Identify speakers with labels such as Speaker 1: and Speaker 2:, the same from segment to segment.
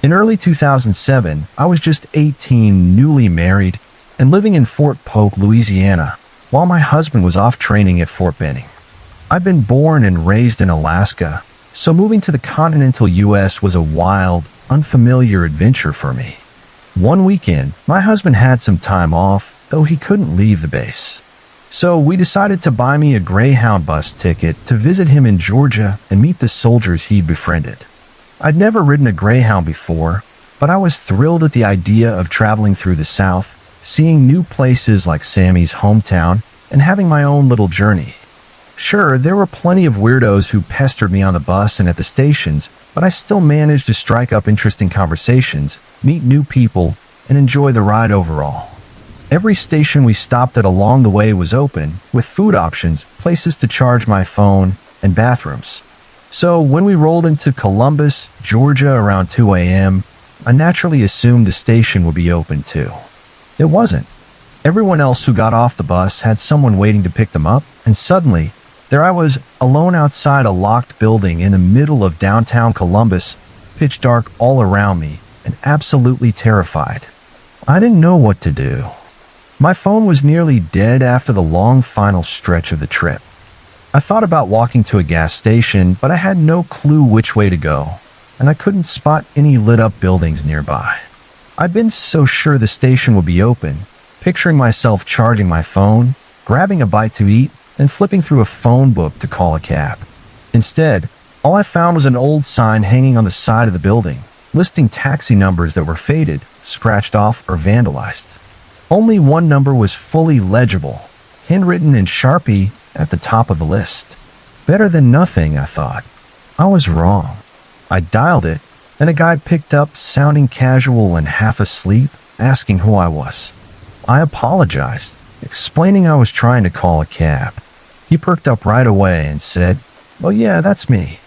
Speaker 1: In early 2007, I was just 18, newly married, and living in Fort Polk, Louisiana, while my husband was off training at Fort Benning. I'd been born and raised in Alaska, so moving to the continental U.S. was a wild, unfamiliar adventure for me. One weekend, my husband had some time off, though he couldn't leave the base. So we decided to buy me a Greyhound bus ticket to visit him in Georgia and meet the soldiers he'd befriended. I'd never ridden a Greyhound before, but I was thrilled at the idea of traveling through the South, seeing new places like Sammy's hometown, and having my own little journey. Sure, there were plenty of weirdos who pestered me on the bus and at the stations, but I still managed to strike up interesting conversations, meet new people, and enjoy the ride overall. Every station we stopped at along the way was open, with food options, places to charge my phone, and bathrooms. So when we rolled into Columbus, Georgia around 2 a.m., I naturally assumed the station would be open too. It wasn't. Everyone else who got off the bus had someone waiting to pick them up, and suddenly, there I was, alone outside a locked building in the middle of downtown Columbus, pitch dark all around me, and absolutely terrified. I didn't know what to do. My phone was nearly dead after the long final stretch of the trip. I thought about walking to a gas station, but I had no clue which way to go, and I couldn't spot any lit-up buildings nearby. I'd been so sure the station would be open, picturing myself charging my phone, grabbing a bite to eat, and flipping through a phone book to call a cab. Instead, all I found was an old sign hanging on the side of the building, listing taxi numbers that were faded, scratched off, or vandalized. Only one number was fully legible, handwritten in Sharpie at the top of the list. Better than nothing, I thought. I was wrong. I dialed it, and a guy picked up, sounding casual and half asleep, asking who I was. I apologized, explaining I was trying to call a cab. He perked up right away and said, "Oh yeah, that's me.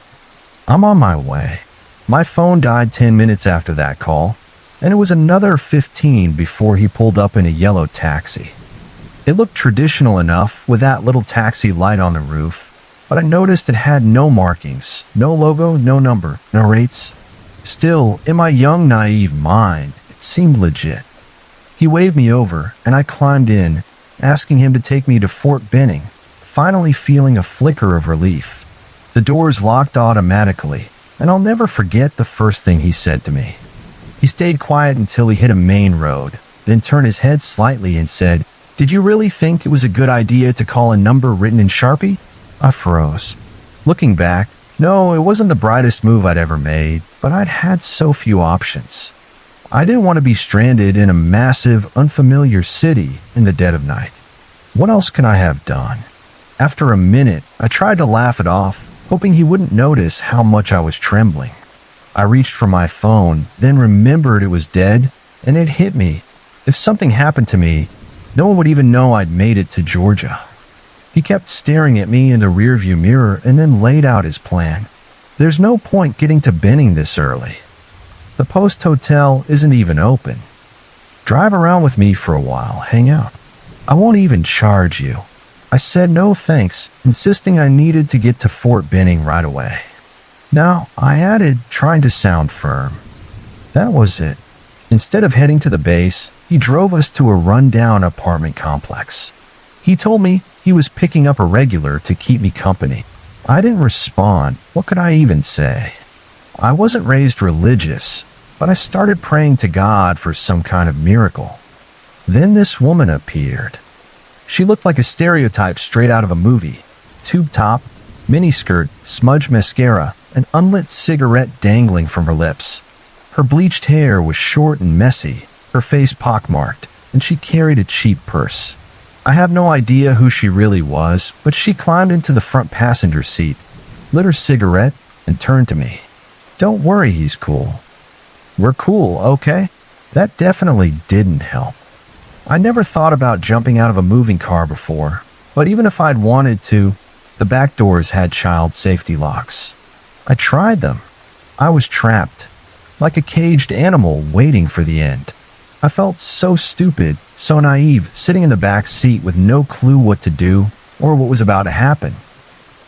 Speaker 1: I'm on my way." My phone died 10 minutes after that call, and it was another 15 before he pulled up in a yellow taxi. It looked traditional enough with that little taxi light on the roof, but I noticed it had no markings, no logo, no number, no rates. Still, in my young, naive mind, it seemed legit. He waved me over, and I climbed in, asking him to take me to Fort Benning, finally feeling a flicker of relief. The doors locked automatically, and I'll never forget the first thing he said to me. He stayed quiet until he hit a main road, then turned his head slightly and said, "Did you really think it was a good idea to call a number written in Sharpie?" I froze. Looking back, no, it wasn't the brightest move I'd ever made, but I'd had so few options. I didn't want to be stranded in a massive, unfamiliar city in the dead of night. What else could I have done? After a minute, I tried to laugh it off, hoping he wouldn't notice how much I was trembling. I reached for my phone, then remembered it was dead, and it hit me. If something happened to me, no one would even know I'd made it to Georgia. He kept staring at me in the rearview mirror and then laid out his plan. There's no point getting to Benning this early. The Post Hotel isn't even open. Drive around with me for a while, hang out. I won't even charge you. I said no thanks, insisting I needed to get to Fort Benning right away. Now, I added, trying to sound firm. That was it. Instead of heading to the base, he drove us to a run-down apartment complex. He told me he was picking up a regular to keep me company. I didn't respond. What could I even say? I wasn't raised religious, but I started praying to God for some kind of miracle. Then this woman appeared. She looked like a stereotype straight out of a movie. Tube top, miniskirt, smudged mascara, an unlit cigarette dangling from her lips. Her bleached hair was short and messy, her face pockmarked, and she carried a cheap purse. I have no idea who she really was, but she climbed into the front passenger seat, lit her cigarette, and turned to me. "Don't worry, he's cool." "We're cool, okay?" That definitely didn't help. I never thought about jumping out of a moving car before, but even if I'd wanted to, the back doors had child safety locks. I tried them. I was trapped, like a caged animal waiting for the end. I felt so stupid, so naive, sitting in the back seat with no clue what to do or what was about to happen.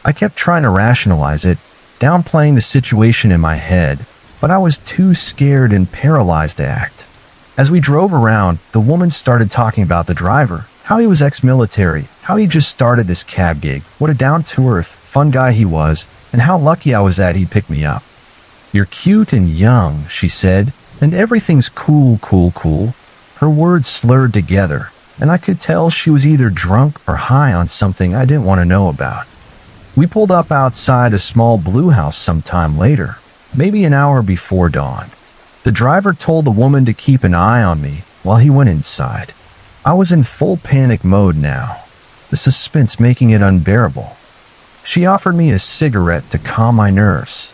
Speaker 1: I kept trying to rationalize it, downplaying the situation in my head, but I was too scared and paralyzed to act. As we drove around, the woman started talking about the driver, how he was ex-military, how he just started this cab gig, what a down-to-earth, fun guy he was, and how lucky I was that he picked me up. "You're cute and young," she said, "and everything's cool, cool, cool." Her words slurred together, and I could tell she was either drunk or high on something I didn't want to know about. We pulled up outside a small blue house sometime later, maybe an hour before dawn. The driver told the woman to keep an eye on me while he went inside. I was in full panic mode now, the suspense making it unbearable. She offered me a cigarette to calm my nerves.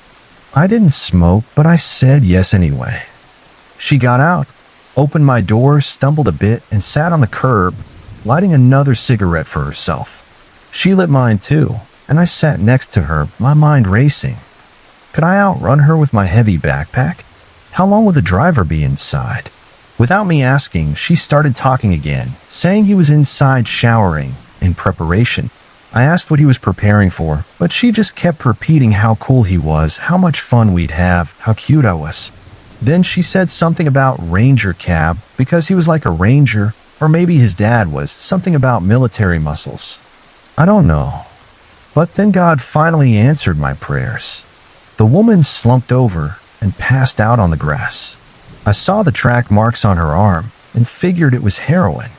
Speaker 1: I didn't smoke, but I said yes anyway. She got out, opened my door, stumbled a bit, and sat on the curb, lighting another cigarette for herself. She lit mine too, and I sat next to her, my mind racing. Could I outrun her with my heavy backpack? How long would the driver be inside? Without me asking, she started talking again, saying he was inside showering in preparation. I asked what he was preparing for, but she just kept repeating how cool he was, how much fun we'd have, how cute I was. Then she said something about ranger cab, because he was like a ranger, or maybe his dad was, something about military muscles. I don't know. But then God finally answered my prayers. The woman slumped over and passed out on the grass. I saw the track marks on her arm and figured it was heroin.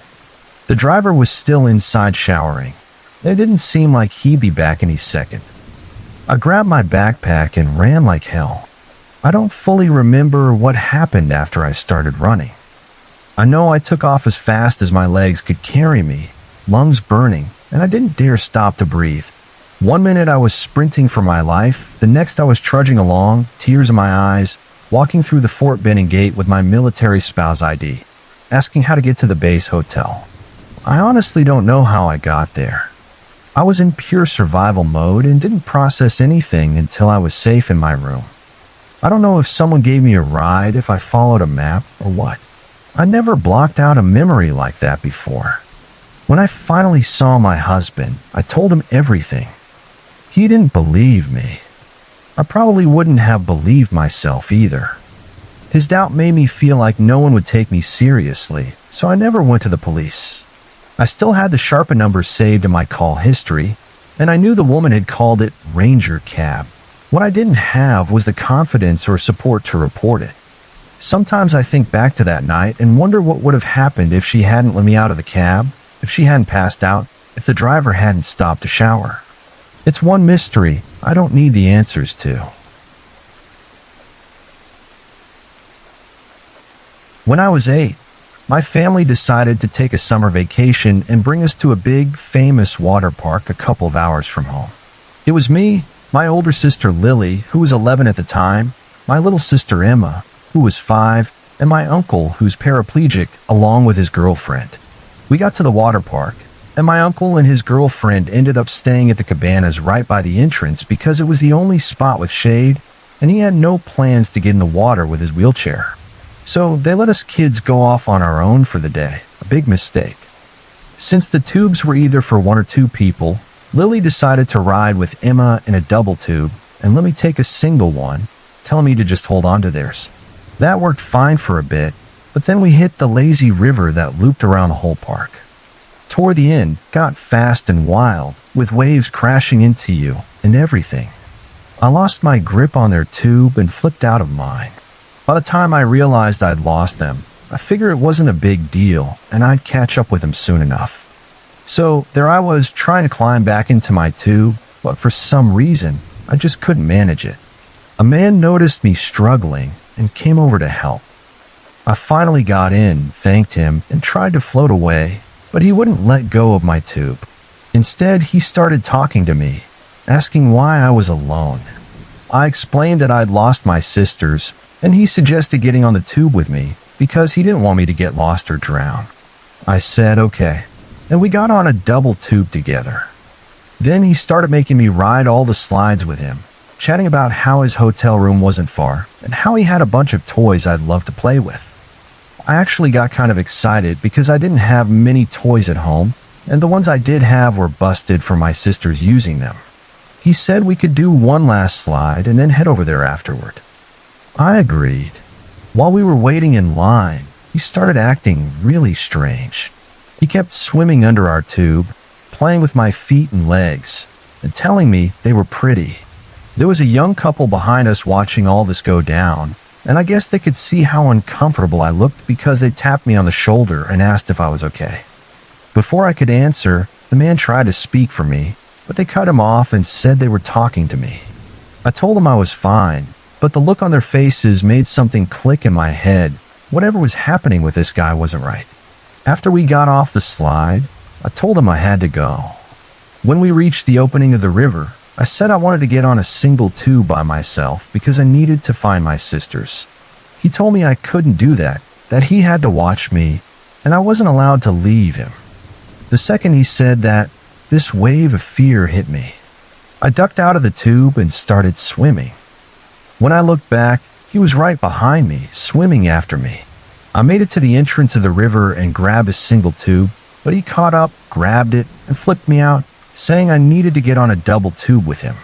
Speaker 1: The driver was still inside showering. It didn't seem like he'd be back any second. I grabbed my backpack and ran like hell. I don't fully remember what happened after I started running. I know I took off as fast as my legs could carry me, lungs burning, and I didn't dare stop to breathe. One minute I was sprinting for my life, the next I was trudging along, tears in my eyes, walking through the Fort Benning gate with my military spouse ID, asking how to get to the base hotel. I honestly don't know how I got there. I was in pure survival mode and didn't process anything until I was safe in my room. I don't know if someone gave me a ride, if I followed a map, or what. I never blocked out a memory like that before. When I finally saw my husband, I told him everything. He didn't believe me. I probably wouldn't have believed myself either. His doubt made me feel like no one would take me seriously, so I never went to the police. I still had the Sharpen number saved in my call history, and I knew the woman had called it Ranger Cab. What I didn't have was the confidence or support to report it. Sometimes I think back to that night and wonder what would have happened if she hadn't let me out of the cab, if she hadn't passed out, if the driver hadn't stopped to shower. It's one mystery I don't need the answers to. When I was 8, my family decided to take a summer vacation and bring us to a big, famous water park a couple of hours from home. It was me, my older sister Lily, who was 11 at the time, my little sister Emma, who was 5, and my uncle, who's paraplegic, along with his girlfriend. We got to the water park, and my uncle and his girlfriend ended up staying at the cabanas right by the entrance because it was the only spot with shade, and he had no plans to get in the water with his wheelchair. So they let us kids go off on our own for the day, a big mistake. Since the tubes were either for 1 or 2 people, Lily decided to ride with Emma in a double tube and let me take a single one, telling me to just hold on to theirs. That worked fine for a bit, but then we hit the lazy river that looped around the whole park. Toward the end, got fast and wild, with waves crashing into you and everything. I lost my grip on their tube and flipped out of mine. By the time I realized I'd lost them, I figured it wasn't a big deal and I'd catch up with them soon enough. So there I was trying to climb back into my tube, but for some reason, I just couldn't manage it. A man noticed me struggling and came over to help. I finally got in, thanked him, and tried to float away, but he wouldn't let go of my tube. Instead, he started talking to me, asking why I was alone. I explained that I'd lost my sisters, and he suggested getting on the tube with me because he didn't want me to get lost or drown. I said okay, and we got on a double tube together. Then he started making me ride all the slides with him, chatting about how his hotel room wasn't far and how he had a bunch of toys I'd love to play with. I actually got kind of excited because I didn't have many toys at home, and the ones I did have were busted from my sisters using them. He said we could do one last slide and then head over there afterward. I agreed. While we were waiting in line, he started acting really strange. He kept swimming under our tube, playing with my feet and legs, and telling me they were pretty. There was a young couple behind us watching all this go down, and I guess they could see how uncomfortable I looked because they tapped me on the shoulder and asked if I was okay. Before I could answer, the man tried to speak for me, but they cut him off and said they were talking to me. I told them I was fine, but the look on their faces made something click in my head. Whatever was happening with this guy wasn't right. After we got off the slide, I told him I had to go. When we reached the opening of the river, I said I wanted to get on a single tube by myself because I needed to find my sisters. He told me I couldn't do that he had to watch me, and I wasn't allowed to leave him. The second he said that, this wave of fear hit me. I ducked out of the tube and started swimming. When I looked back, he was right behind me, swimming after me. I made it to the entrance of the river and grabbed a single tube, but he caught up, grabbed it, and flipped me out, saying I needed to get on a double tube with him.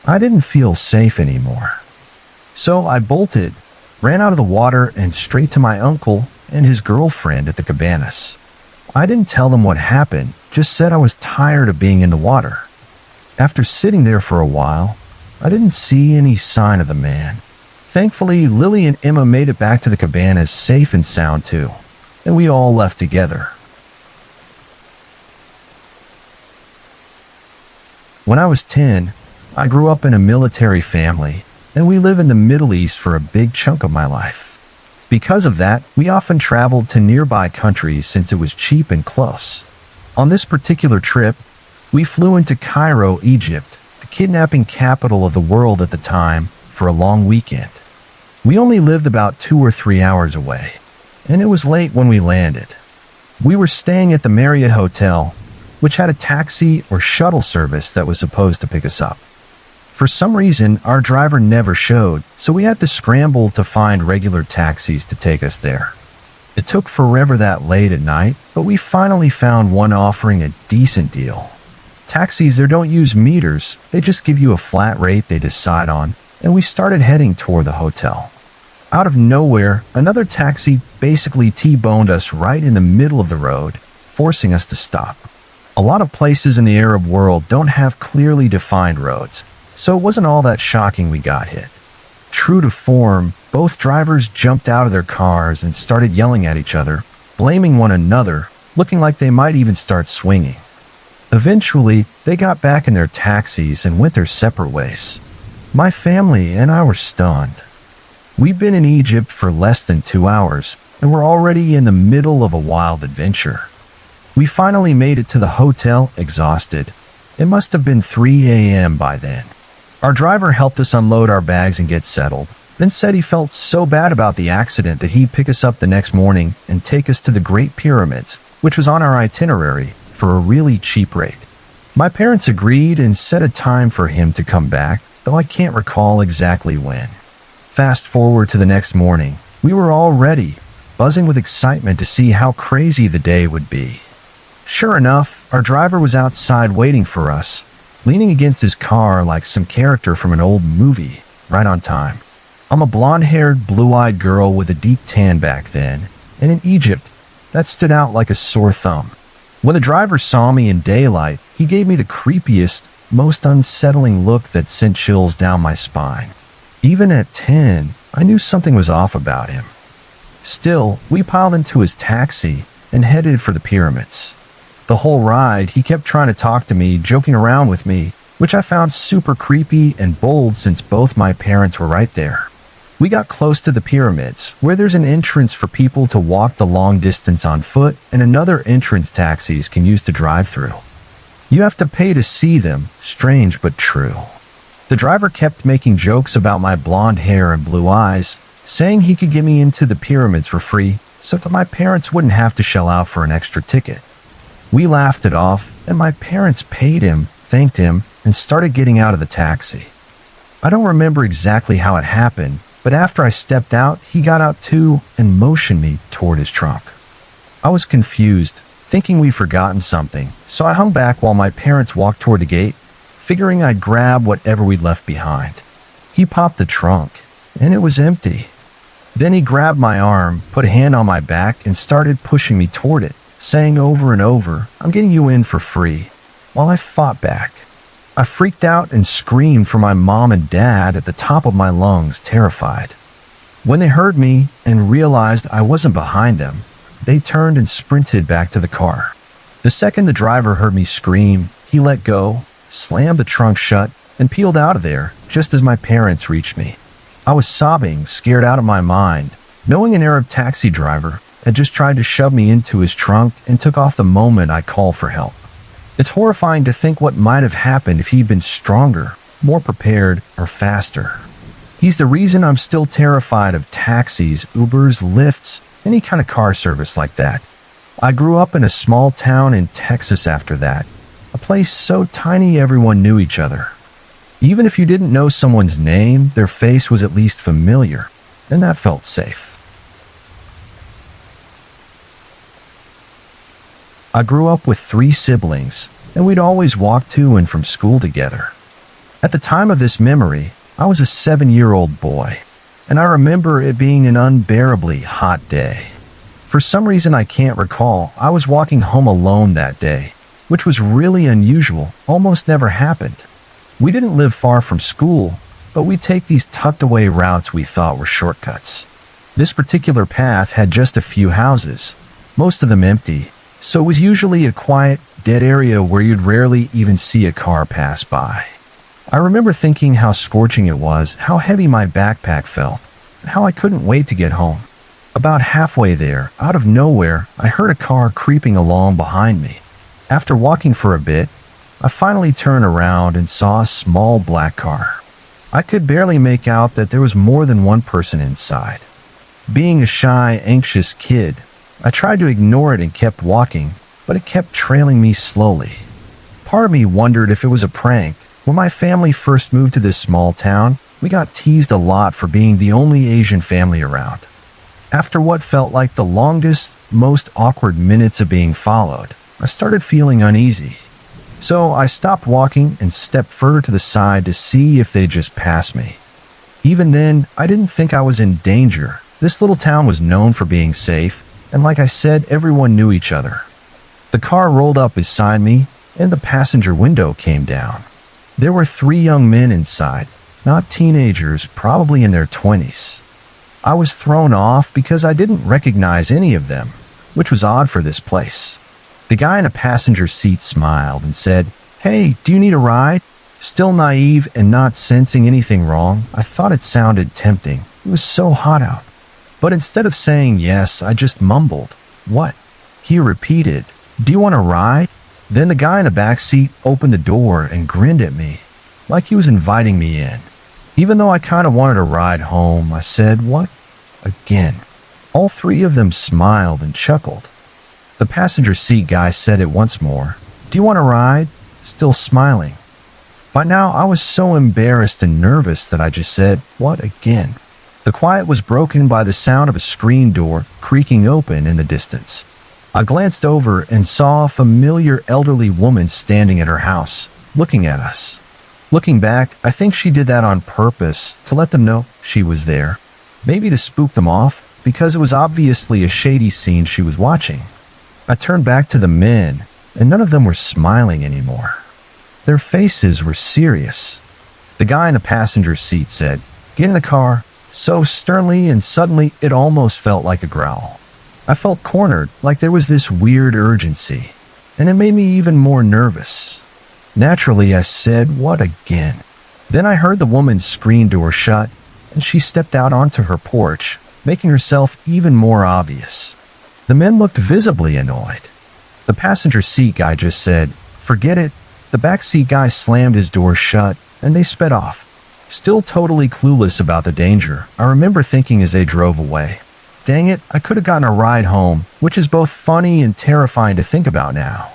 Speaker 1: I didn't feel safe anymore. So I bolted, ran out of the water and straight to my uncle and his girlfriend at the cabanas. I didn't tell them what happened, just said I was tired of being in the water. After sitting there for a while, I didn't see any sign of the man. Thankfully, Lily and Emma made it back to the cabanas safe and sound too, and we all left together. When I was 10, I grew up in a military family, and we live in the Middle East for a big chunk of my life. Because of that, we often traveled to nearby countries since it was cheap and close. On this particular trip, we flew into Cairo, Egypt, the kidnapping capital of the world at the time, for a long weekend. We only lived about 2 or 3 hours away, and it was late when we landed. We were staying at the Marriott Hotel, which had a taxi or shuttle service that was supposed to pick us up. For some reason, our driver never showed, so we had to scramble to find regular taxis to take us there. It took forever that late at night, but we finally found one offering a decent deal. Taxis there don't use meters, they just give you a flat rate they decide on, and we started heading toward the hotel. Out of nowhere, another taxi basically T-boned us right in the middle of the road, forcing us to stop. A lot of places in the Arab world don't have clearly defined roads, so it wasn't all that shocking we got hit. True to form, both drivers jumped out of their cars and started yelling at each other, blaming one another, looking like they might even start swinging. Eventually, they got back in their taxis and went their separate ways. My family and I were stunned. We'd been in Egypt for less than 2 hours, and we're already in the middle of a wild adventure. We finally made it to the hotel exhausted. It must have been 3 a.m. by then. Our driver helped us unload our bags and get settled, then said he felt so bad about the accident that he'd pick us up the next morning and take us to the Great Pyramids, which was on our itinerary, for a really cheap rate. My parents agreed and set a time for him to come back, though I can't recall exactly when. Fast forward to the next morning, we were all ready, buzzing with excitement to see how crazy the day would be. Sure enough, our driver was outside waiting for us, leaning against his car like some character from an old movie, right on time. I'm a blonde-haired, blue-eyed girl with a deep tan back then, and in Egypt, that stood out like a sore thumb. When the driver saw me in daylight, he gave me the creepiest, most unsettling look that sent chills down my spine. Even at 10, I knew something was off about him. Still, we piled into his taxi and headed for the pyramids. The whole ride, he kept trying to talk to me, joking around with me, which I found super creepy and bold since both my parents were right there. We got close to the pyramids, where there's an entrance for people to walk the long distance on foot and another entrance taxis can use to drive through. You have to pay to see them, strange but true. The driver kept making jokes about my blonde hair and blue eyes, saying he could get me into the pyramids for free so that my parents wouldn't have to shell out for an extra ticket. We laughed it off, and my parents paid him, thanked him, and started getting out of the taxi. I don't remember exactly how it happened, but after I stepped out, he got out too and motioned me toward his trunk. I was confused, thinking we'd forgotten something, so I hung back while my parents walked toward the gate, figuring I'd grab whatever we'd left behind. He popped the trunk, and it was empty. Then he grabbed my arm, put a hand on my back, and started pushing me toward it, saying over and over, "I'm getting you in for free," while I fought back. I freaked out and screamed for my mom and dad at the top of my lungs, terrified. When they heard me and realized I wasn't behind them, they turned and sprinted back to the car. The second the driver heard me scream, he let go, slammed the trunk shut, and peeled out of there just as my parents reached me. I was sobbing, scared out of my mind, knowing an Arab taxi driver had just tried to shove me into his trunk and took off the moment I called for help. It's horrifying to think what might have happened if he'd been stronger, more prepared, or faster. He's the reason I'm still terrified of taxis, Ubers, Lyfts, any kind of car service like that. I grew up in a small town in Texas after that, a place so tiny everyone knew each other. Even if you didn't know someone's name, their face was at least familiar, and that felt safe. I grew up with 3 siblings, and we'd always walk to and from school together. At the time of this memory, I was a 7-year-old boy, and I remember it being an unbearably hot day. For some reason I can't recall, I was walking home alone that day, which was really unusual, almost never happened. We didn't live far from school, but we'd take these tucked-away routes we thought were shortcuts. This particular path had just a few houses, most of them empty, so it was usually a quiet, dead area where you'd rarely even see a car pass by. I remember thinking how scorching it was, how heavy my backpack felt, how I couldn't wait to get home. About halfway there, out of nowhere, I heard a car creeping along behind me. After walking for a bit, I finally turned around and saw a small black car. I could barely make out that there was more than one person inside. Being a shy, anxious kid, I tried to ignore it and kept walking, but it kept trailing me slowly. Part of me wondered if it was a prank. When my family first moved to this small town, we got teased a lot for being the only Asian family around. After what felt like the longest, most awkward minutes of being followed, I started feeling uneasy. So I stopped walking and stepped further to the side to see if they'd just pass me. Even then, I didn't think I was in danger. This little town was known for being safe, and like I said, everyone knew each other. The car rolled up beside me, and the passenger window came down. There were 3 young men inside, not teenagers, probably in their 20s. I was thrown off because I didn't recognize any of them, which was odd for this place. The guy in a passenger seat smiled and said, "Hey, do you need a ride?" Still naive and not sensing anything wrong, I thought it sounded tempting. It was so hot out. But instead of saying yes, I just mumbled, "What?" He repeated, "Do you want a ride?" Then the guy in the back seat opened the door and grinned at me, like he was inviting me in. Even though I kind of wanted a ride home, I said, "What?" again. All 3 of them smiled and chuckled. The passenger seat guy said it once more, "Do you want a ride?" still smiling. By now, I was so embarrassed and nervous that I just said, "What?" again. The quiet was broken by the sound of a screen door creaking open in the distance. I glanced over and saw a familiar elderly woman standing at her house, looking at us. Looking back, I think she did that on purpose to let them know she was there. Maybe to spook them off, because it was obviously a shady scene she was watching. I turned back to the men, and none of them were smiling anymore. Their faces were serious. The guy in the passenger seat said, "Get in the car," so sternly, and suddenly it almost felt like a growl. I felt cornered, like there was this weird urgency, and it made me even more nervous. Naturally, I said, "What?" again. Then I heard the woman's screen door shut, and she stepped out onto her porch, making herself even more obvious. The men looked visibly annoyed. The passenger seat guy just said, "Forget it." The backseat guy slammed his door shut, and they sped off. Still totally clueless about the danger, I remember thinking as they drove away, "Dang it, I could have gotten a ride home," which is both funny and terrifying to think about now.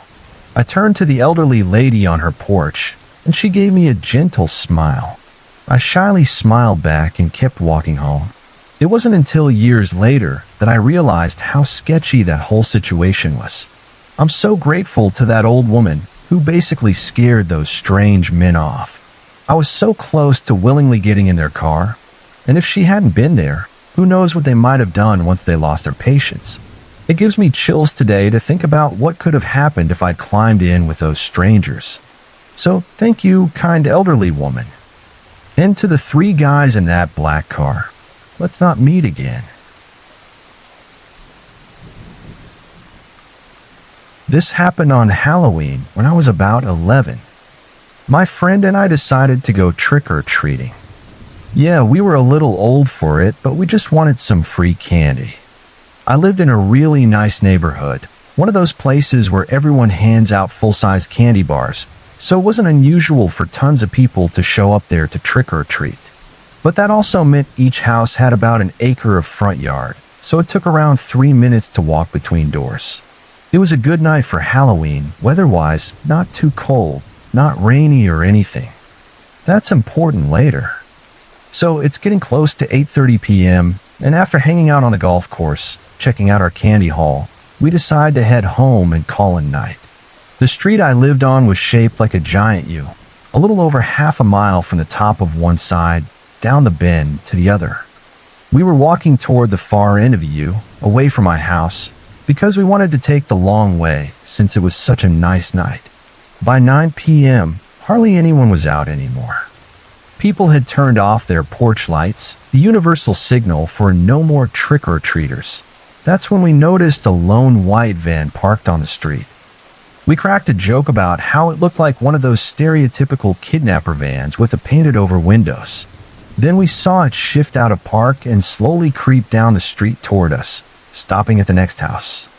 Speaker 1: I turned to the elderly lady on her porch, and she gave me a gentle smile. I shyly smiled back and kept walking home. It wasn't until years later that I realized how sketchy that whole situation was. I'm so grateful to that old woman who basically scared those strange men off. I was so close to willingly getting in their car, And if she hadn't been there, who knows what they might have done once they lost their patience. It gives me chills today to think about what could have happened if I'd climbed in with those strangers. So thank you, kind elderly woman. And to the 3 guys in that black car, let's not meet again. This happened on Halloween when I was about 11. My friend and I decided to go trick-or-treating. Yeah, we were a little old for it, but we just wanted some free candy. I lived in a really nice neighborhood, one of those places where everyone hands out full-size candy bars, so it wasn't unusual for tons of people to show up there to trick-or-treat. But that also meant each house had about an acre of front yard, so it took around 3 minutes to walk between doors. It was a good night for Halloween, weather-wise, not too cold, not rainy or anything. That's important later. So it's getting close to 8:30 p.m., and after hanging out on the golf course, checking out our candy haul, we decide to head home and call it night. The street I lived on was shaped like a giant U, a little over half a mile from the top of one side, down the bend to the other. We were walking toward the far end of the U, away from my house, because we wanted to take the long way since it was such a nice night. By 9 p.m., hardly anyone was out anymore. People had turned off their porch lights, the universal signal for no more trick-or-treaters. That's when we noticed a lone white van parked on the street. We cracked a joke about how it looked like one of those stereotypical kidnapper vans with the painted-over windows. Then we saw it shift out of park and slowly creep down the street toward us, stopping at the next house.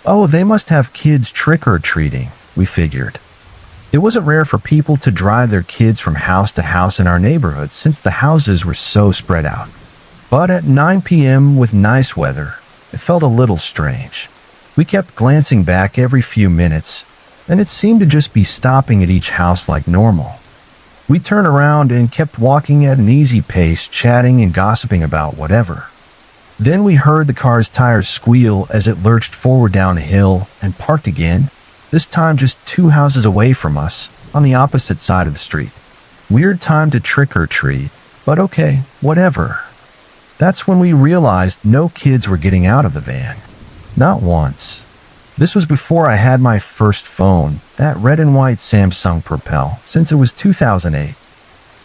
Speaker 1: Oh, they must have kids trick-or-treating, we figured. It wasn't rare for people to drive their kids from house to house in our neighborhood since the houses were so spread out. But at 9 p.m. with nice weather, it felt a little strange. We kept glancing back every few minutes, and it seemed to just be stopping at each house like normal. We turned around and kept walking at an easy pace, chatting and gossiping about whatever. Then we heard the car's tires squeal as it lurched forward down the hill and parked again, this time just 2 houses away from us, on the opposite side of the street. Weird time to trick-or-treat, but okay, whatever. That's when we realized no kids were getting out of the van. Not once. This was before I had my first phone, that red and white Samsung Propel, since it was 2008.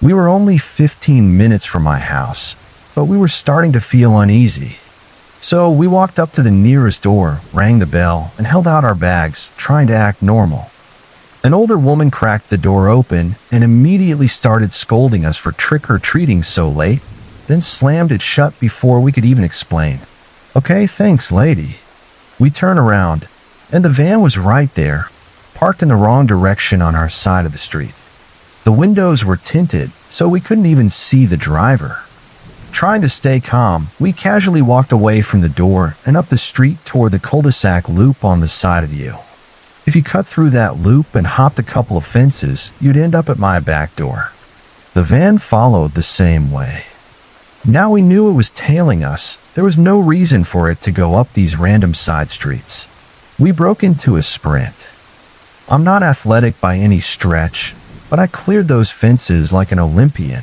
Speaker 1: We were only 15 minutes from my house, but we were starting to feel uneasy. So we walked up to the nearest door, rang the bell, and held out our bags, trying to act normal. An older woman cracked the door open and immediately started scolding us for trick-or-treating so late, then slammed it shut before we could even explain. Okay, thanks, lady. We turned around, and the van was right there, parked in the wrong direction on our side of the street. The windows were tinted, so we couldn't even see the driver. Trying to stay calm, we casually walked away from the door and up the street toward the cul-de-sac loop on the side of the U. If you cut through that loop and hopped a couple of fences, you'd end up at my back door. The van followed the same way. Now we knew it was tailing us. There was no reason for it to go up these random side streets. We broke into a sprint. I'm not athletic by any stretch, but I cleared those fences like an Olympian.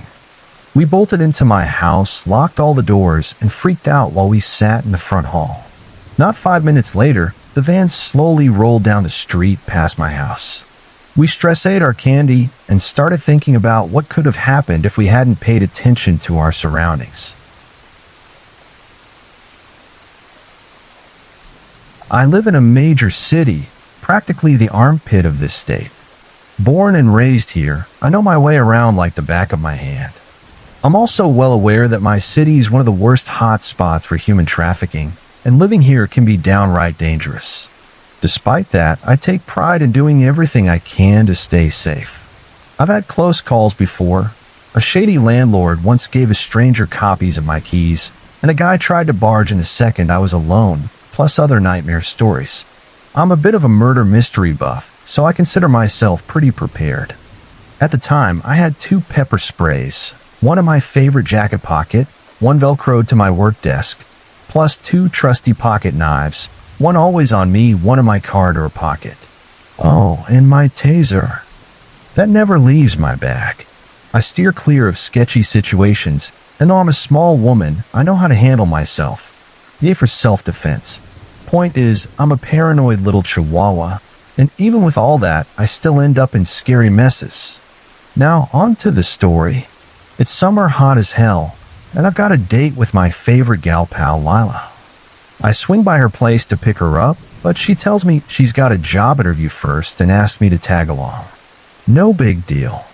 Speaker 1: We bolted into my house, locked all the doors, and freaked out while we sat in the front hall. Not 5 minutes later, the van slowly rolled down the street past my house. We stress-ate our candy and started thinking about what could have happened if we hadn't paid attention to our surroundings. I live in a major city, practically the armpit of this state. Born and raised here, I know my way around like the back of my hand. I'm also well aware that my city is one of the worst hot spots for human trafficking, and living here can be downright dangerous. Despite that, I take pride in doing everything I can to stay safe. I've had close calls before. A shady landlord once gave a stranger copies of my keys, and a guy tried to barge in the second I was alone, plus other nightmare stories. I'm a bit of a murder mystery buff, so I consider myself pretty prepared. At the time, I had 2 pepper sprays, one in my favorite jacket pocket, one velcroed to my work desk, plus 2 trusty pocket knives, one always on me, one in my car door pocket. Oh, and my taser. That never leaves my bag. I steer clear of sketchy situations And though I'm a small woman, I know how to handle myself. Yay for self-defense. Point is, I'm a paranoid little chihuahua, and even with all that, I still end up in scary messes. Now, on to the story. It's summer hot as hell, and I've got a date with my favorite gal pal, Lila. I swing by her place to pick her up, but she tells me she's got a job interview first and asks me to tag along. No big deal.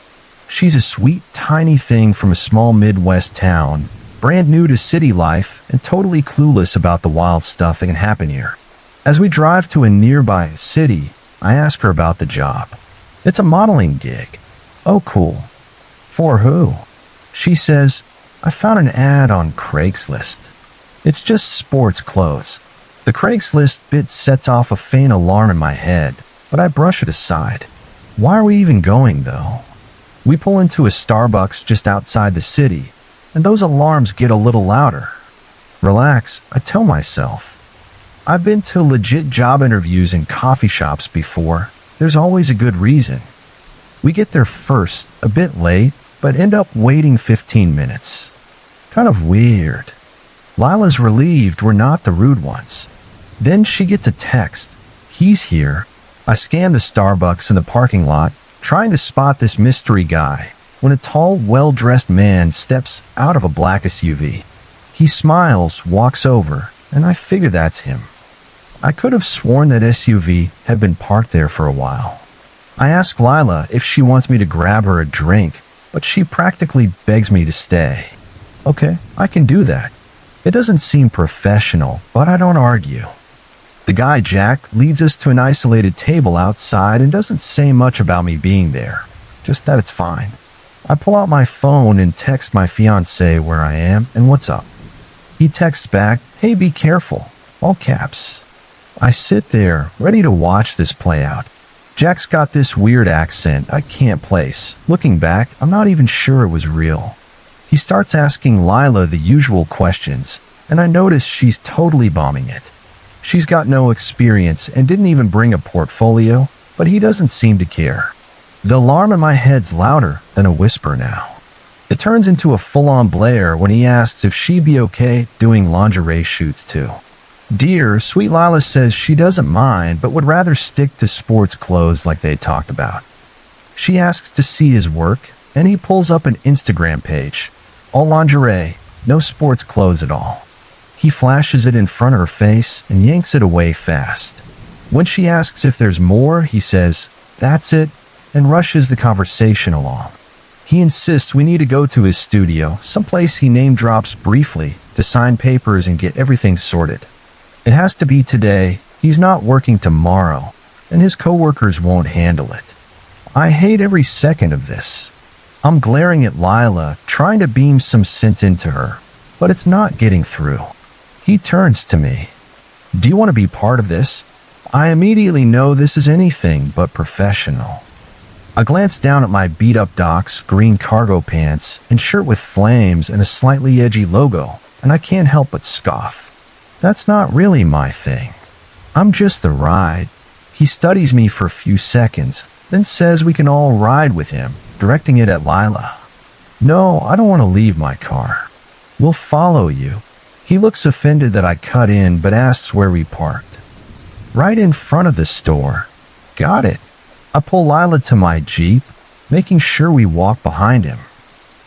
Speaker 1: She's a sweet, tiny thing from a small Midwest town, brand new to city life and totally clueless about the wild stuff that can happen here. As we drive to a nearby city, I ask her about the job. It's a modeling gig. Oh, cool. For who? She says, I found an ad on Craigslist. It's just sports clothes. The Craigslist bit sets off a faint alarm in my head, but I brush it aside. Why are we even going, though? We pull into a Starbucks just outside the city, and those alarms get a little louder. Relax, I tell myself. I've been to legit job interviews in coffee shops before. There's always a good reason. We get there first, a bit late, but end up waiting 15 minutes. Kind of weird. Lila's relieved we're not the rude ones. Then she gets a text. He's here. I scan the Starbucks in the parking lot, trying to spot this mystery guy, when a tall, well-dressed man steps out of a black SUV. He smiles, walks over, and I figure that's him. I could have sworn that SUV had been parked there for a while. I ask Lila if she wants me to grab her a drink, but she practically begs me to stay. Okay, I can do that. It doesn't seem professional, but I don't argue. The guy, Jack, leads us to an isolated table outside and doesn't say much about me being there, just that it's fine. I pull out my phone and text my fiancé where I am and what's up. He texts back, hey, be careful, all caps. I sit there, ready to watch this play out. Jack's got this weird accent I can't place. Looking back, I'm not even sure it was real. He starts asking Lila the usual questions, and I notice she's totally bombing it. She's got no experience and didn't even bring a portfolio, but he doesn't seem to care. The alarm in my head's louder than a whisper now. It turns into a full-on blare when he asks if she'd be okay doing lingerie shoots too. Dear, sweet Lila says she doesn't mind, but would rather stick to sports clothes like they talked about. She asks to see his work, and he pulls up an Instagram page. All lingerie, no sports clothes at all. He flashes it in front of her face and yanks it away fast. When she asks if there's more, he says, that's it, and rushes the conversation along. He insists we need to go to his studio, someplace he name drops briefly, to sign papers and get everything sorted. It has to be today, he's not working tomorrow, and his coworkers won't handle it. I hate every second of this. I'm glaring at Lila, trying to beam some sense into her, but it's not getting through. He turns to me. Do you want to be part of this? I immediately know this is anything but professional. I glance down at my beat-up Docs, green cargo pants, and shirt with flames and a slightly edgy logo, and I can't help but scoff. That's not really my thing. I'm just the ride. He studies me for a few seconds, then says we can all ride with him, directing it at Lila. No, I don't want to leave my car. We'll follow you. He looks offended that I cut in, but asks where we parked. Right in front of the store. Got it. I pull Lila to my Jeep, making sure we walk behind him.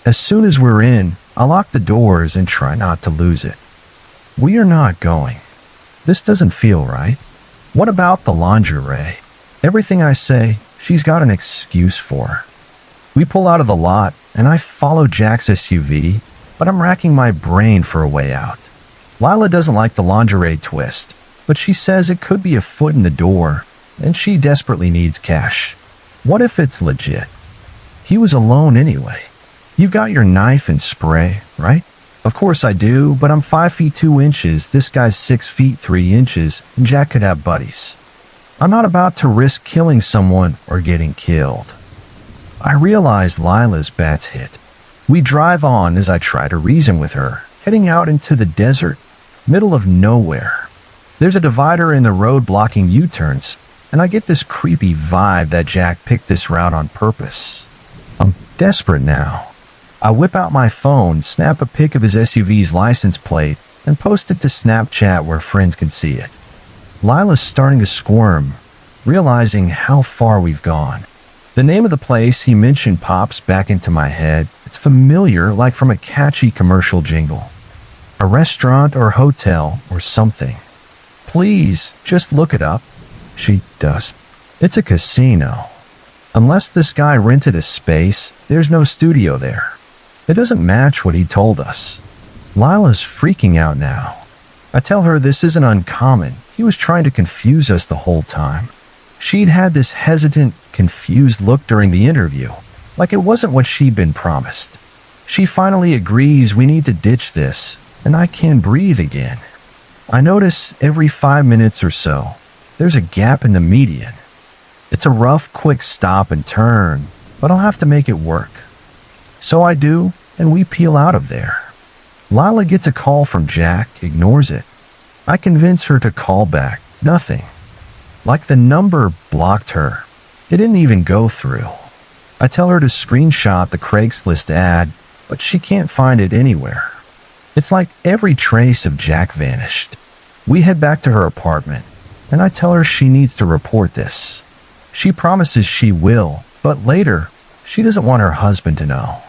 Speaker 1: As soon as we're in, I lock the doors and try not to lose it. We are not going. This doesn't feel right. What about the lingerie? Everything I say, she's got an excuse for. We pull out of the lot, and I follow Jack's SUV, but I'm racking my brain for a way out. Lila doesn't like the lingerie twist, but she says it could be a foot in the door, and she desperately needs cash. What if it's legit? He was alone anyway. You've got your knife and spray, right? Of course I do, but I'm 5 feet 2 inches, this guy's 6 feet 3 inches, and Jack could have buddies. I'm not about to risk killing someone or getting killed. I realize Lila's bat's hit. We drive on as I try to reason with her, heading out into the desert, middle of nowhere. There's a divider in the road blocking U-turns, and I get this creepy vibe that Jack picked this route on purpose. I'm desperate now. I whip out my phone, snap a pic of his SUV's license plate, and post it to Snapchat where friends can see it. Lila's starting to squirm, realizing how far we've gone. The name of the place he mentioned pops back into my head. It's familiar, like from a catchy commercial jingle. A restaurant or hotel or something. Please, just look it up. She does. It's a casino. Unless this guy rented a space, there's no studio there. It doesn't match what he told us. Lila's freaking out now. I tell her this isn't uncommon. He was trying to confuse us the whole time. She'd had this hesitant, confused look during the interview, like it wasn't what she'd been promised. She finally agrees we need to ditch this, and I can breathe again. I notice every 5 minutes or so, there's a gap in the median. It's a rough, quick stop and turn, but I'll have to make it work. So I do, and we peel out of there. Lila gets a call from Jack, ignores it. I convince her to call back. Nothing. Like the number blocked her. It didn't even go through. I tell her to screenshot the Craigslist ad, but she can't find it anywhere. It's like every trace of Jack vanished. We head back to her apartment, and I tell her she needs to report this. She promises she will, but later, she doesn't want her husband to know.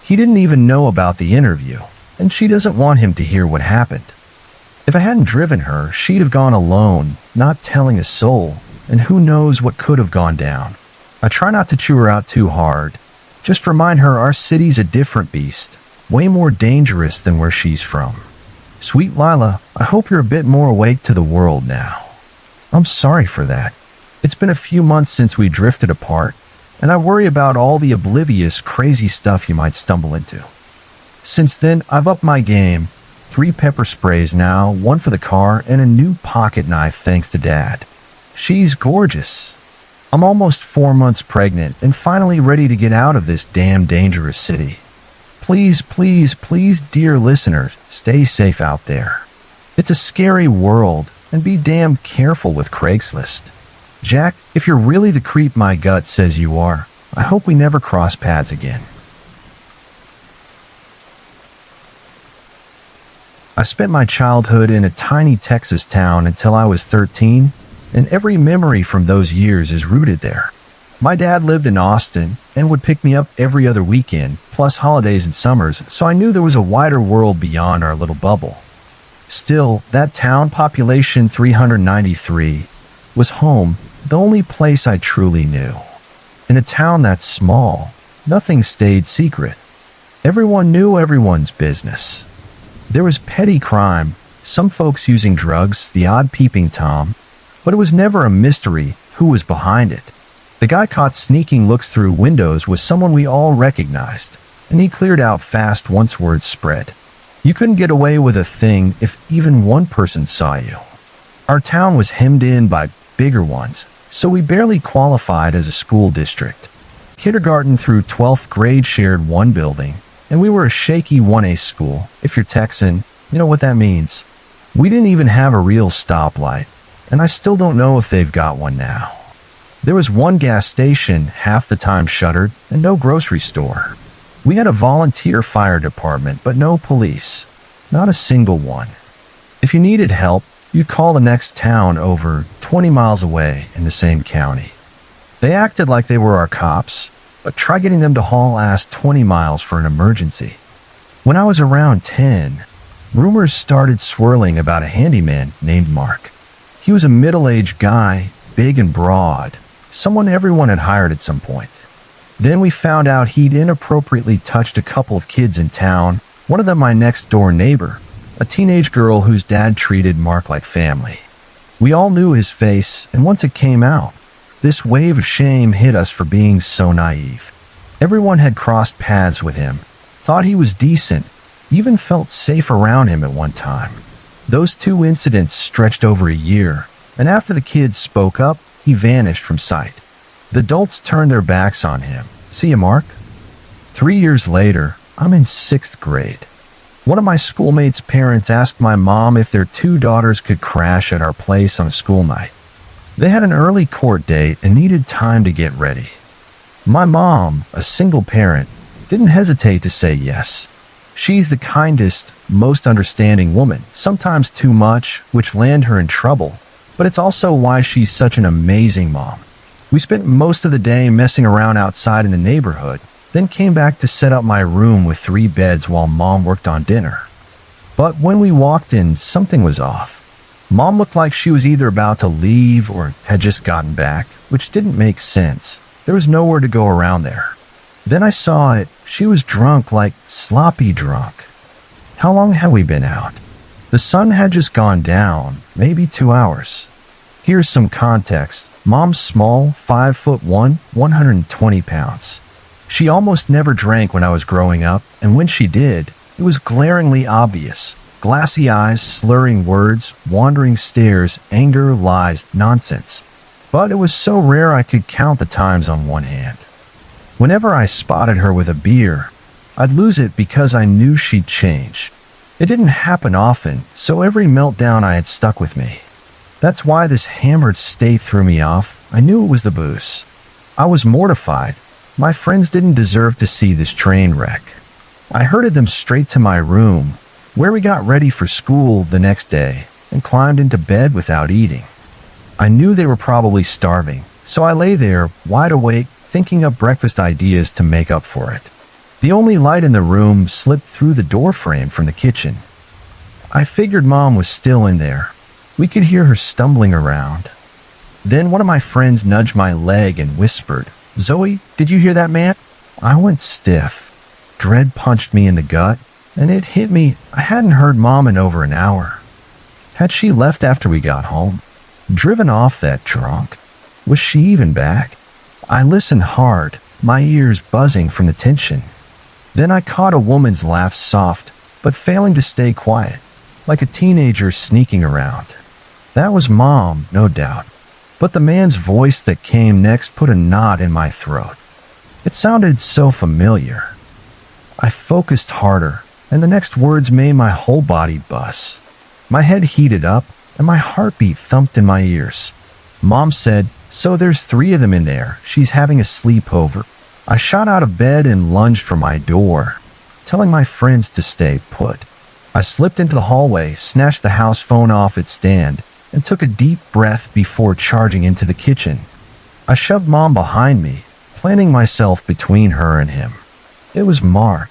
Speaker 1: He didn't even know about the interview, and she doesn't want him to hear what happened. If I hadn't driven her, she'd have gone alone, not telling a soul, and who knows what could have gone down. I try not to chew her out too hard. Just remind her our city's a different beast, way more dangerous than where she's from. Sweet Lila, I hope you're a bit more awake to the world now. I'm sorry for that. It's been a few months since we drifted apart, and I worry about all the oblivious, crazy stuff you might stumble into. Since then, I've upped my game. 3 pepper sprays now, 1 for the car, and a new pocket knife thanks to Dad. She's gorgeous. I'm almost 4 months pregnant and finally ready to get out of this damn dangerous city. Please, please, please, dear listeners, stay safe out there. It's a scary world, and be damn careful with Craigslist. Jack, if you're really the creep my gut says you are, I hope we never cross paths again. I spent my childhood in a tiny Texas town until I was 13, and every memory from those years is rooted there. My dad lived in Austin and would pick me up every other weekend, plus holidays and summers, so I knew there was a wider world beyond our little bubble. Still, that town, population 393, was home, the only place I truly knew. In a town that small, nothing stayed secret. Everyone knew everyone's business. There was petty crime, some folks using drugs, the odd peeping Tom, but it was never a mystery who was behind it. The guy caught sneaking looks through windows was someone we all recognized, and he cleared out fast once word spread. You couldn't get away with a thing if even one person saw you. Our town was hemmed in by bigger ones, so we barely qualified as a school district. Kindergarten through 12th grade shared one building, and we were a shaky 1A school. If you're Texan, you know what that means. We didn't even have a real stoplight, and I still don't know if they've got one now. There was one gas station, half the time shuttered, and no grocery store. We had a volunteer fire department, but no police. Not a single one. If you needed help, you'd call the next town over 20 miles away in the same county. They acted like they were our cops, but try getting them to haul ass 20 miles for an emergency. When I was around 10, rumors started swirling about a handyman named Mark. He was a middle-aged guy, big and broad, someone everyone had hired at some point. Then we found out he'd inappropriately touched a couple of kids in town, one of them my next-door neighbor, a teenage girl whose dad treated Mark like family. We all knew his face, and once it came out, this wave of shame hit us for being so naive. Everyone had crossed paths with him, thought he was decent, even felt safe around him at one time. Those 2 incidents stretched over a year, and after the kids spoke up, he vanished from sight. The adults turned their backs on him. See ya, Mark? 3 years later, I'm in 6th grade. One of my schoolmates' parents asked my mom if their 2 daughters could crash at our place on a school night. They had an early court date and needed time to get ready. My mom, a single parent, didn't hesitate to say yes. She's the kindest, most understanding woman, sometimes too much, which land her in trouble, but it's also why she's such an amazing mom. We spent most of the day messing around outside in the neighborhood, then came back to set up my room with 3 beds while Mom worked on dinner. But when we walked in, something was off. Mom looked like she was either about to leave or had just gotten back, which didn't make sense. There was nowhere to go around there. Then I saw it. She was drunk, like sloppy drunk. How long had we been out? The sun had just gone down, maybe 2 hours. Here's some context. Mom's small, 5'1", 120 pounds. She almost never drank when I was growing up, and when she did, it was glaringly obvious. Glassy eyes, slurring words, wandering stares, anger, lies, nonsense. But it was so rare I could count the times on one hand. Whenever I spotted her with a beer, I'd lose it because I knew she'd change. It didn't happen often, so every meltdown I had stuck with me. That's why this hammered state threw me off. I knew it was the booze. I was mortified. My friends didn't deserve to see this train wreck. I herded them straight to my room, where we got ready for school the next day, and climbed into bed without eating. I knew they were probably starving, so I lay there, wide awake, thinking up breakfast ideas to make up for it. The only light in the room slipped through the doorframe from the kitchen. I figured Mom was still in there. We could hear her stumbling around. Then one of my friends nudged my leg and whispered, "Zoe, did you hear that, man?" I went stiff. Dread punched me in the gut, and it hit me. I hadn't heard Mom in over an hour. Had she left after we got home? Driven off that drunk? Was she even back? I listened hard, my ears buzzing from the tension. Then I caught a woman's laugh, soft, but failing to stay quiet, like a teenager sneaking around. That was Mom, no doubt. But the man's voice that came next put a knot in my throat. It sounded so familiar. I focused harder, and the next words made my whole body buzz. My head heated up, and my heartbeat thumped in my ears. Mom said, "So there's 3 of them in there. She's having a sleepover." I shot out of bed and lunged for my door, telling my friends to stay put. I slipped into the hallway, snatched the house phone off its stand, and took a deep breath before charging into the kitchen. I shoved Mom behind me, planting myself between her and him. It was Mark.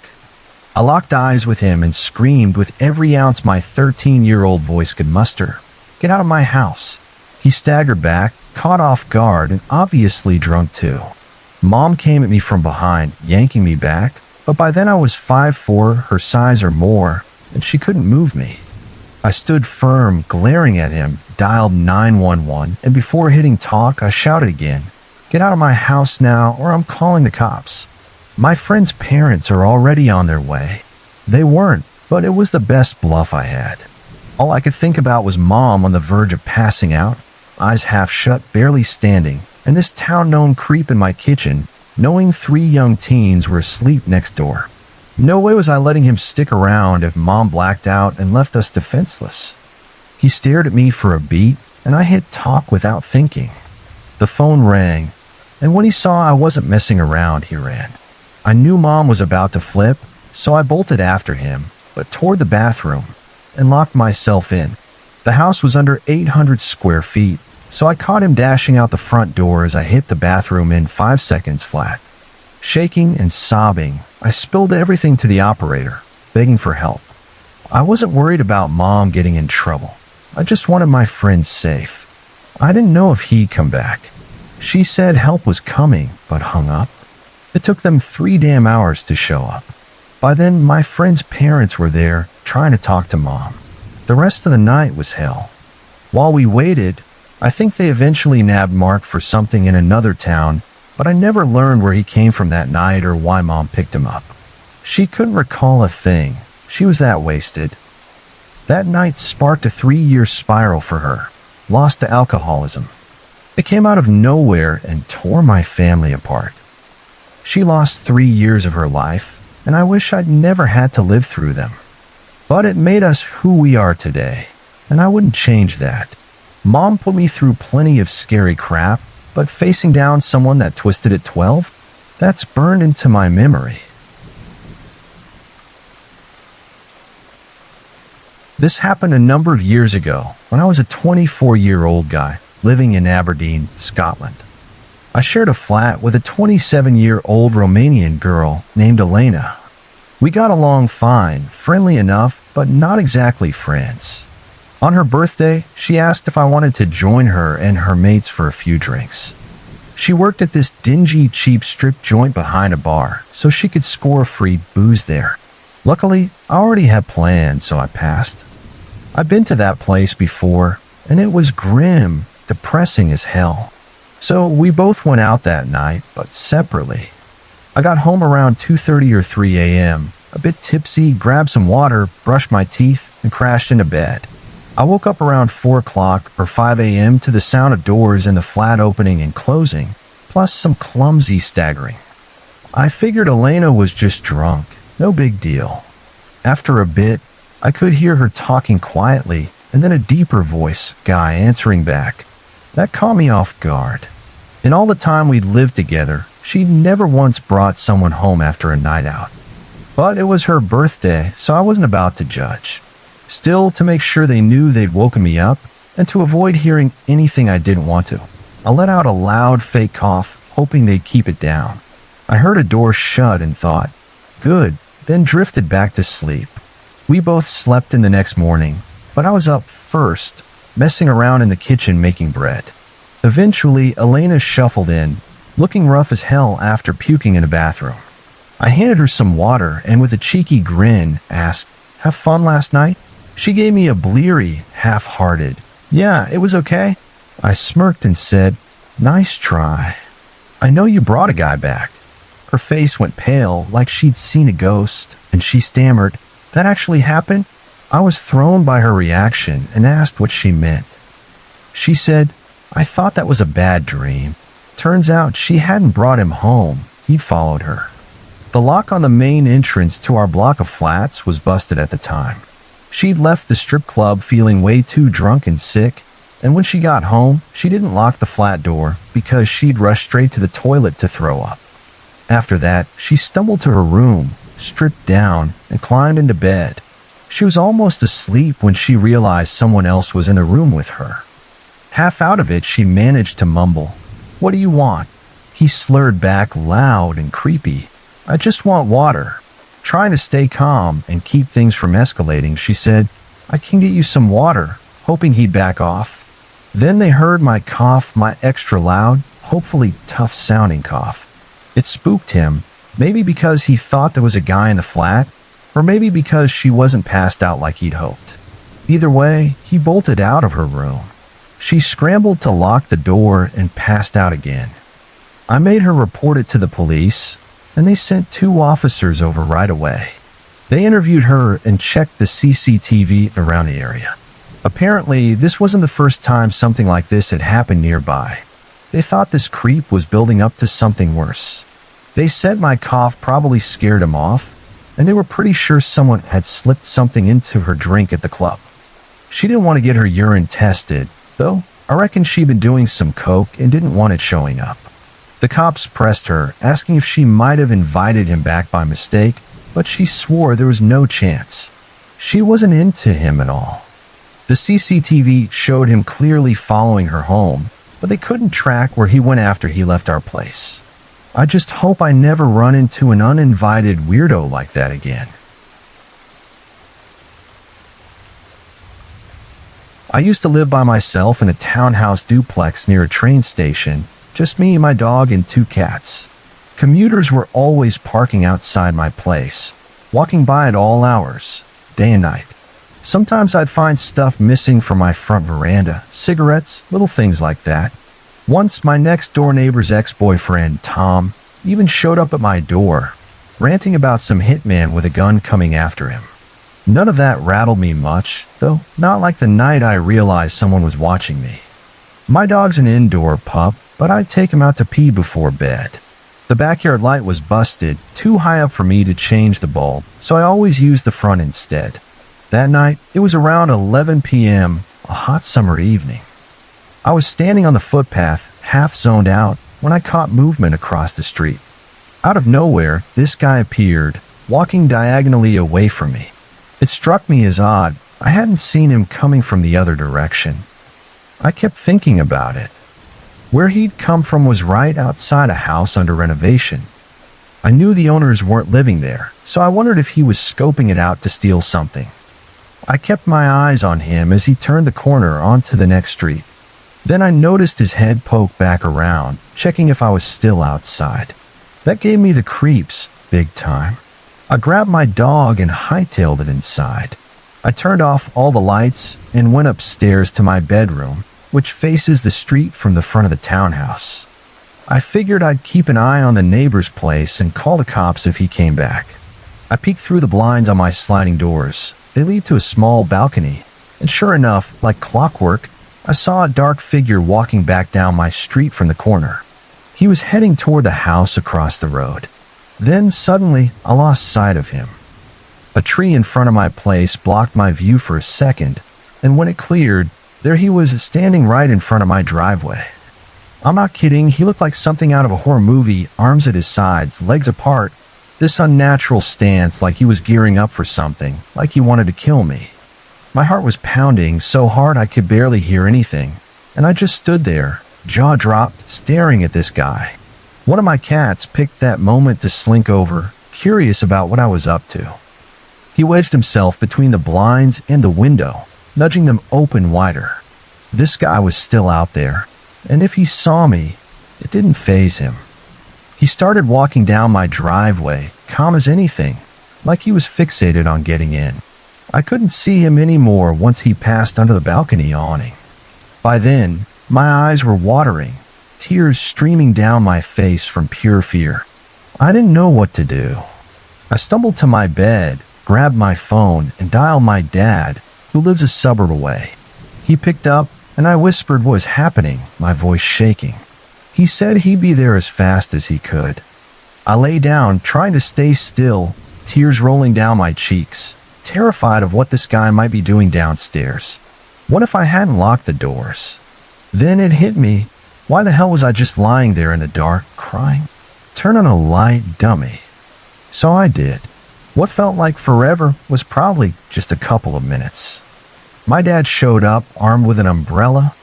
Speaker 1: I locked eyes with him and screamed with every ounce my 13-year-old voice could muster, "Get out of my house." He staggered back, caught off guard, and obviously drunk too. Mom came at me from behind, yanking me back, but by then I was 5'4", her size or more, and she couldn't move me. I stood firm, glaring at him, dialed 911, and before hitting talk, I shouted again, "Get out of my house now, or I'm calling the cops." My friend's parents are already on their way. They weren't, but it was the best bluff I had. All I could think about was Mom on the verge of passing out, eyes half shut, barely standing, and this town-known creep in my kitchen, knowing 3 young teens were asleep next door. No way was I letting him stick around if Mom blacked out and left us defenseless. He stared at me for a beat, and I hit talk without thinking. The phone rang, and when he saw I wasn't messing around, he ran. I knew Mom was about to flip, so I bolted after him, but toward the bathroom, and locked myself in. The house was under 800 square feet, so I caught him dashing out the front door as I hit the bathroom in 5 seconds flat. Shaking and sobbing, I spilled everything to the operator, begging for help. I wasn't worried about Mom getting in trouble. I just wanted my friend safe. I didn't know if he'd come back. She said help was coming, but hung up. It took them 3 damn hours to show up. By then, my friend's parents were there, trying to talk to Mom. The rest of the night was hell. While we waited, I think they eventually nabbed Mark for something in another town, but I never learned where he came from that night or why Mom picked him up. She couldn't recall a thing. She was that wasted. That night sparked a 3-year spiral for her, lost to alcoholism. It came out of nowhere and tore my family apart. She lost 3 years of her life, and I wish I'd never had to live through them. But it made us who we are today, and I wouldn't change that. Mom put me through plenty of scary crap, but facing down someone that twisted at 12, that's burned into my memory. This happened a number of years ago when I was a 24-year-old guy living in Aberdeen, Scotland. I shared a flat with a 27-year-old Romanian girl named Elena. We got along fine, friendly enough, but not exactly friends. On her birthday, she asked if I wanted to join her and her mates for a few drinks. She worked at this dingy, cheap strip joint behind a bar, so she could score free booze there. Luckily, I already had plans, so I passed. I've been to that place before, and it was grim, depressing as hell. So we both went out that night, but separately. I got home around 2:30 or 3 a.m., a bit tipsy, grabbed some water, brushed my teeth, and crashed into bed. I woke up around 4 o'clock or 5 a.m. to the sound of doors in the flat opening and closing, plus some clumsy staggering. I figured Elena was just drunk, no big deal. After a bit, I could hear her talking quietly, and then a deeper voice guy answering back. That caught me off guard. In all the time we'd lived together, she'd never once brought someone home after a night out. But it was her birthday, so I wasn't about to judge. Still, to make sure they knew they'd woken me up, and to avoid hearing anything I didn't want to, I let out a loud fake cough, hoping they'd keep it down. I heard a door shut and thought, good, then drifted back to sleep. We both slept in the next morning, but I was up first, messing around in the kitchen making bread. Eventually, Elena shuffled in, looking rough as hell after puking in a bathroom. I handed her some water and with a cheeky grin asked, "Have fun last night?" She gave me a bleary, half-hearted, "Yeah, it was okay." I smirked and said, "Nice try. I know you brought a guy back." Her face went pale like she'd seen a ghost, and she stammered, "That actually happened?" I was thrown by her reaction and asked what she meant. She said, "I thought that was a bad dream." Turns out she hadn't brought him home. He'd followed her. The lock on the main entrance to our block of flats was busted at the time. She'd left the strip club feeling way too drunk and sick, and when she got home, she didn't lock the flat door because she'd rushed straight to the toilet to throw up. After that, she stumbled to her room, stripped down, and climbed into bed. She was almost asleep when she realized someone else was in the room with her. Half out of it, she managed to mumble, "What do you want?" He slurred back loud and creepy, "I just want water." Trying to stay calm and keep things from escalating, she said, "I can get you some water," hoping he'd back off. Then they heard my cough, my extra loud, hopefully tough-sounding cough. It spooked him, maybe because he thought there was a guy in the flat, or maybe because she wasn't passed out like he'd hoped. Either way, he bolted out of her room. She scrambled to lock the door and passed out again. I made her report it to the police, and they sent 2 officers over right away. They interviewed her and checked the CCTV around the area. Apparently, this wasn't the first time something like this had happened nearby. They thought this creep was building up to something worse. They said my cough probably scared him off, and they were pretty sure someone had slipped something into her drink at the club. She didn't want to get her urine tested, though I reckon she'd been doing some coke and didn't want it showing up. The cops pressed her, asking if she might have invited him back by mistake, but she swore there was no chance. She wasn't into him at all. The CCTV showed him clearly following her home, but they couldn't track where he went after he left our place. I just hope I never run into an uninvited weirdo like that again. I used to live by myself in a townhouse duplex near a train station, just me, my dog, and 2 cats. Commuters were always parking outside my place, walking by at all hours, day and night. Sometimes I'd find stuff missing from my front veranda, cigarettes, little things like that. Once, my next-door neighbor's ex-boyfriend, Tom, even showed up at my door, ranting about some hitman with a gun coming after him. None of that rattled me much, though not like the night I realized someone was watching me. My dog's an indoor pup, but I'd take him out to pee before bed. The backyard light was busted, too high up for me to change the bulb, so I always used the front instead. That night, it was around 11 p.m., a hot summer evening. I was standing on the footpath, half zoned out, when I caught movement across the street. Out of nowhere, this guy appeared, walking diagonally away from me. It struck me as odd, I hadn't seen him coming from the other direction. I kept thinking about it. Where he'd come from was right outside a house under renovation. I knew the owners weren't living there, so I wondered if he was scoping it out to steal something. I kept my eyes on him as he turned the corner onto the next street. Then I noticed his head poke back around, checking if I was still outside. That gave me the creeps, big time. I grabbed my dog and hightailed it inside. I turned off all the lights and went upstairs to my bedroom, which faces the street from the front of the townhouse. I figured I'd keep an eye on the neighbor's place and call the cops if he came back. I peeked through the blinds on my sliding doors. They lead to a small balcony, and sure enough, like clockwork, I saw a dark figure walking back down my street from the corner. He was heading toward the house across the road. Then suddenly, I lost sight of him. A tree in front of my place blocked my view for a second, and when it cleared, there he was standing right in front of my driveway. I'm not kidding, he looked like something out of a horror movie, arms at his sides, legs apart, this unnatural stance like he was gearing up for something, like he wanted to kill me. My heart was pounding so hard I could barely hear anything, and I just stood there, jaw dropped, staring at this guy. One of my cats picked that moment to slink over, curious about what I was up to. He wedged himself between the blinds and the window, nudging them open wider. This guy was still out there, and if he saw me, it didn't faze him. He started walking down my driveway, calm as anything, like he was fixated on getting in. I couldn't see him anymore once he passed under the balcony awning. By then, my eyes were watering, tears streaming down my face from pure fear. I didn't know what to do. I stumbled to my bed, grabbed my phone, and dialed my dad, who lives a suburb away. He picked up, and I whispered what was happening, my voice shaking. He said he'd be there as fast as he could. I lay down, trying to stay still, tears rolling down my cheeks, terrified of what this guy might be doing downstairs. What if I hadn't locked the doors? Then it hit me. Why the hell was I just lying there in the dark, crying? Turn on a light, dummy. So I did. What felt like forever was probably just a couple of minutes. My dad showed up, armed with an umbrella.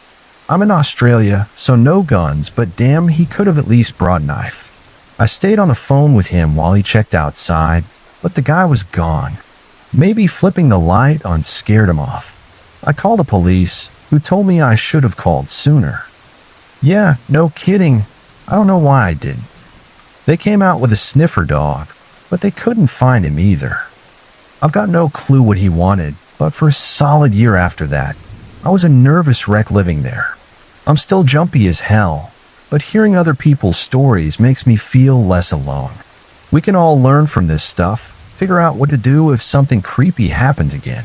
Speaker 1: I'm in Australia, so no guns, but damn, he could have at least brought a knife. I stayed on the phone with him while he checked outside, but the guy was gone. Maybe flipping the light on scared him off. I called the police, who told me I should have called sooner. Yeah, no kidding. I don't know why I didn't. They came out with a sniffer dog, but they couldn't find him either. I've got no clue what he wanted, but for a solid year after that, I was a nervous wreck living there. I'm still jumpy as hell, but hearing other people's stories makes me feel less alone. We can all learn from this stuff, figure out what to do if something creepy happens again.